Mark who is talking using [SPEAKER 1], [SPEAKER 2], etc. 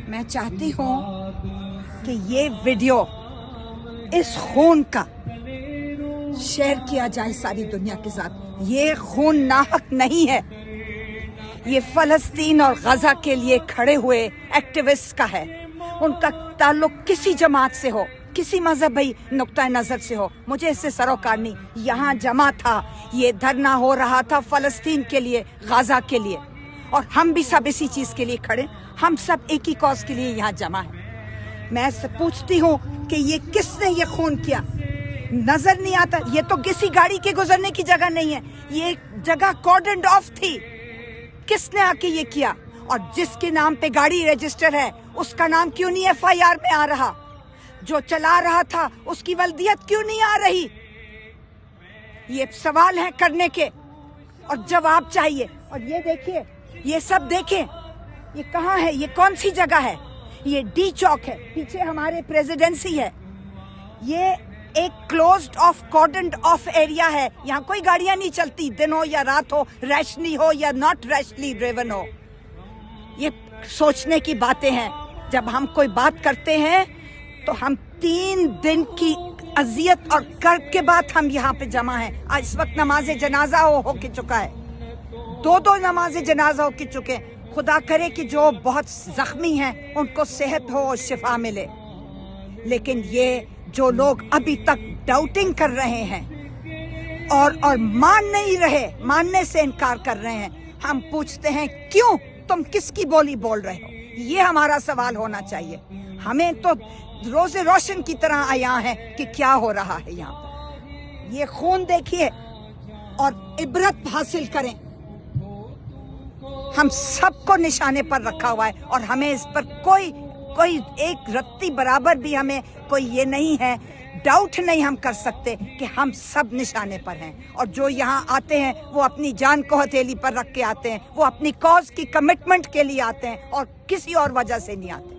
[SPEAKER 1] मैं चाहती हूँ कि ये वीडियो इस खून का शेयर किया जाए सारी दुनिया के साथ। ये खून नाहक नहीं है, ये फलस्तीन और गजा के लिए खड़े हुए एक्टिविस्ट का है। उनका ताल्लुक किसी जमात से हो, किसी मजहबी नुक्ता नजर से हो, मुझे इससे सरोकार नहीं। यहाँ जमा था, ये धरना हो रहा था फलस्तीन के लिए, गजा के लिए, और हम भी सब इसी चीज के लिए खड़े। हम सब एक ही कॉज के लिए यहाँ जमा है। मैं पूछती हूँ कि ये किसने ये खून किया? नजर नहीं आता। ये तो किसी गाड़ी के गुजरने की जगह नहीं है, ये जगह कॉर्डन्ड ऑफ थी। किसने आके ये किया? और जिसके नाम पे गाड़ी रजिस्टर है उसका नाम क्यों नहीं FIR में आ रहा? जो चला रहा था उसकी वल्दियत क्यों नहीं आ रही? ये सवाल है करने के और जवाब चाहिए। और ये देखिए, ये सब देखें, ये कहाँ है? ये कौन सी जगह है? ये डी चौक है, पीछे हमारे प्रेसिडेंसी है। ये एक क्लोज्ड ऑफ कॉर्डन्ड ऑफ एरिया है। यहाँ कोई गाड़ियां नहीं चलती, दिन हो या रात हो, रैशली हो या नॉट रैशली ड्रिवन हो। ये सोचने की बातें हैं। जब हम कोई बात करते हैं तो हम 3 दिन की अजियत और कर्ब के बाद हम यहाँ पे जमा हैं। आज इस वक्त नमाज जनाजा हो के चुका है, 2 नमाज जनाजा हो के चुके हैं। खुदा करे कि जो बहुत जख्मी हैं उनको सेहत हो और शिफा मिले। लेकिन ये जो लोग अभी तक डाउटिंग कर रहे हैं और मान नहीं रहे, मानने से इनकार कर रहे हैं, हम पूछते हैं क्यों? तुम किसकी बोली बोल रहे हो? ये हमारा सवाल होना चाहिए। हमें तो रोज़े रोशन की तरह आया है कि क्या हो रहा है यहाँ पर। ये खून देखिए और इबरत हासिल करें। हम सबको निशाने पर रखा हुआ है और हमें इस पर कोई एक रत्ती बराबर भी हमें कोई ये नहीं है, डाउट नहीं हम कर सकते कि हम सब निशाने पर हैं। और जो यहाँ आते हैं वो अपनी जान को हथेली पर रख के आते हैं, वो अपनी कॉज की कमिटमेंट के लिए आते हैं और किसी और वजह से नहीं आते।